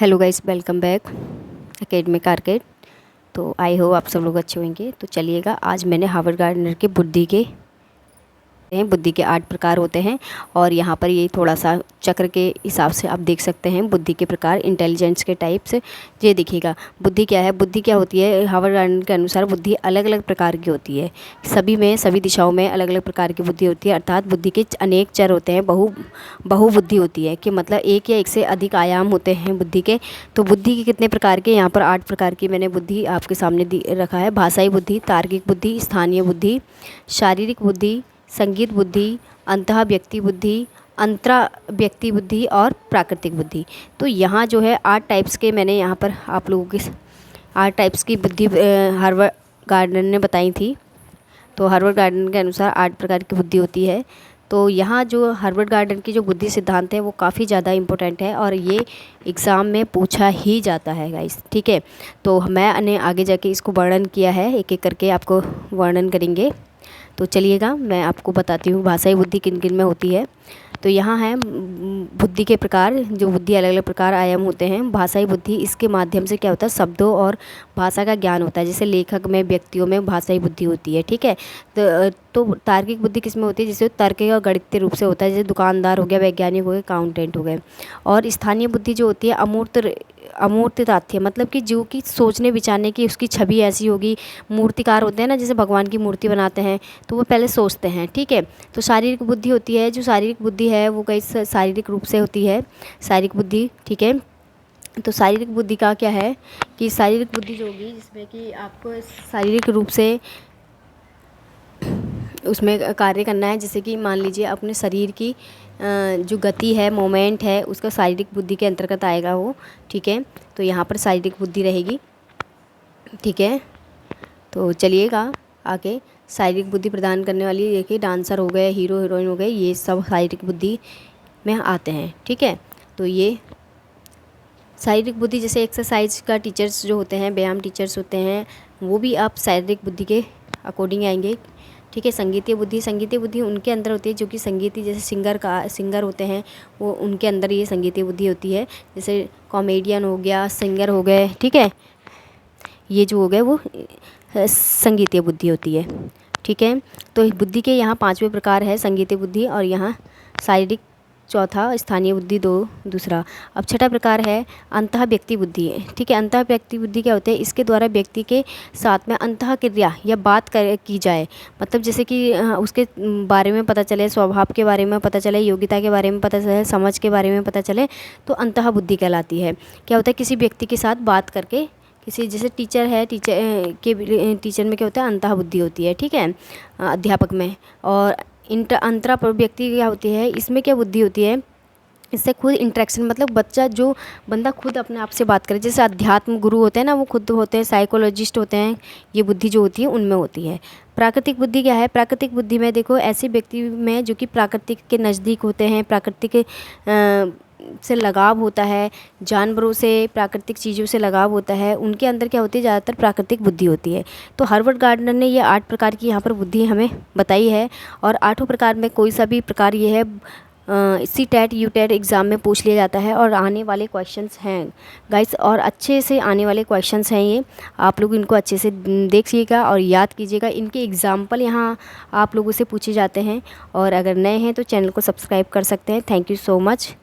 Hello guys, welcome back academic arcade. तो I hope आप सब लोग अच्छे होंगे। तो चलिएगा, आज मैंने हार्वर्ड गार्डनर के बुद्धि के 8 प्रकार होते हैं। और यहाँ पर ये थोड़ा सा चक्र के हिसाब से आप देख सकते हैं बुद्धि के प्रकार, इंटेलिजेंस के टाइप्स। ये देखिएगा, बुद्धि क्या है। बुद्धि क्या होती है, हार्वर्ड गार्डनर के अनुसार बुद्धि अलग अलग प्रकार की होती है। सभी दिशाओं में अलग अलग प्रकार की बुद्धि होती है। अर्थात बुद्धि के अनेक चर होते हैं। बहुबुद्धि होती है कि मतलब एक या एक से अधिक आयाम होते हैं बुद्धि के। तो बुद्धि के कितने प्रकार के, यहाँ पर 8 प्रकार की मैंने बुद्धि आपके सामने रखा है। भाषाई बुद्धि, तार्किक बुद्धि, स्थानीय बुद्धि, शारीरिक बुद्धि, संगीत बुद्धि, अंतः व्यक्ति बुद्धि, अंतरा व्यक्ति बुद्धि और प्राकृतिक बुद्धि। तो यहाँ जो है 8 टाइप्स के मैंने यहाँ पर आप लोगों की 8 टाइप्स की बुद्धि हार्वर्ड गार्डनर ने बताई थी। तो हार्वर्ड गार्डनर के अनुसार 8 प्रकार की बुद्धि होती है। तो यहाँ जो हार्वर्ड गार्डनर की जो बुद्धि सिद्धांत है वो काफ़ी ज़्यादा इम्पोर्टेंट है और ये एग्ज़ाम में पूछा ही जाता है गाइस, ठीक है। तो मैंने आगे जाके इसको वर्णन किया है, एक एक करके आपको वर्णन करेंगे। तो चलिएगा, मैं आपको बताती हूँ भाषाई बुद्धि किन किन में होती है। तो यहाँ है बुद्धि के प्रकार, जो बुद्धि अलग अलग प्रकार आयाम होते हैं। भाषाई बुद्धि, इसके माध्यम से क्या होता है, शब्दों और भाषा का ज्ञान होता है। जैसे लेखक में, व्यक्तियों में भाषाई बुद्धि होती है, ठीक है। तो तार्किक बुद्धि किस में होती है, जिससे तर्क और गणितीय रूप से होता है। जैसे दुकानदार हो गया, वैज्ञानिक हो गए, अकाउंटेंट हो गए। और स्थानीय बुद्धि जो होती है अमूर्त तथ्य, मतलब कि जो कि सोचने विचारने की उसकी छवि ऐसी होगी। मूर्तिकार होते हैं ना, जैसे भगवान की मूर्ति बनाते हैं तो वो पहले सोचते हैं, ठीक है। तो शारीरिक बुद्धि होती है, जो शारीरिक बुद्धि है वो कई शारीरिक रूप से होती है, शारीरिक बुद्धि, ठीक है। तो शारीरिक बुद्धि का क्या है कि शारीरिक बुद्धि जो होगी जिसमें कि आपको शारीरिक रूप से उसमें कार्य करना है। जैसे कि मान लीजिए अपने शरीर की जो गति है, मोमेंट है, उसका शारीरिक बुद्धि के अंतर्गत आएगा वो, ठीक है। तो यहाँ पर शारीरिक बुद्धि रहेगी, ठीक है। तो चलिएगा आगे, शारीरिक बुद्धि प्रदान करने वाली देखिए डांसर हो गए, हीरो हीरोइन हो गए, ये सब शारीरिक बुद्धि में आते हैं, ठीक है। तो ये शारीरिक बुद्धि, जैसे एक्सरसाइज का टीचर्स जो होते हैं, व्यायाम टीचर्स होते हैं, वो भी आप शारीरिक बुद्धि के अकॉर्डिंग आएंगे, ठीक है। संगीतीय बुद्धि उनके अंदर होती है जो कि संगीती, जैसे सिंगर होते हैं वो, उनके अंदर ये संगीतीय बुद्धि होती है। जैसे कॉमेडियन हो गया, सिंगर हो गए, ठीक है, ये जो हो गए वो संगीतीय बुद्धि होती है, ठीक है। तो बुद्धि के यहाँ 5वें प्रकार है संगीतीय बुद्धि, और यहाँ शारीरिक चौथा, स्थानीय बुद्धि दूसरा। अब छठा प्रकार है अंतः व्यक्ति बुद्धि, ठीक है। अंतः व्यक्ति बुद्धि क्या होते हैं, इसके द्वारा व्यक्ति के साथ में अंतः क्रिया या बात की जाए, मतलब जैसे कि उसके बारे में पता चले, स्वभाव के बारे में पता चले, योग्यता के बारे में पता चले, समझ के बारे में पता चले, तो अंतः बुद्धि कहलाती है। क्या होता है, किसी व्यक्ति के साथ बात करके, किसी जैसे टीचर है, टीचर में क्या होता है, अंतः बुद्धि होती है, ठीक है, अध्यापक में। और अंतरा व्यक्ति क्या होती है, इसमें क्या बुद्धि होती है, इससे खुद इंटरेक्शन, मतलब बंदा खुद अपने आप से बात करे। जैसे अध्यात्म गुरु होते हैं ना, वो खुद होते हैं, साइकोलॉजिस्ट होते हैं, ये बुद्धि जो होती है उनमें होती है। प्राकृतिक बुद्धि क्या है, प्राकृतिक बुद्धि में देखो ऐसे व्यक्ति में जो कि प्राकृतिक के नज़दीक होते हैं, प्राकृतिक से लगाव होता है, जानवरों से, प्राकृतिक चीज़ों से लगाव होता है, उनके अंदर क्या होती है, ज़्यादातर प्राकृतिक बुद्धि होती है। तो हार्वर्ड गार्डनर ने ये 8 प्रकार की यहाँ पर बुद्धि हमें बताई है। और 8 प्रकार में कोई सा भी प्रकार ये है CTET UTET एग्ज़ाम में पूछ लिया जाता है और आने वाले क्वेश्चंस हैं गाइस, और अच्छे से आने वाले क्वेश्चंस हैं ये। आप लोग इनको अच्छे से देखिएगा और याद कीजिएगा। इनके एग्ज़ाम्पल यहाँ आप लोगों से पूछे जाते हैं। और अगर नए हैं तो चैनल को सब्सक्राइब कर सकते हैं। Thank you so much.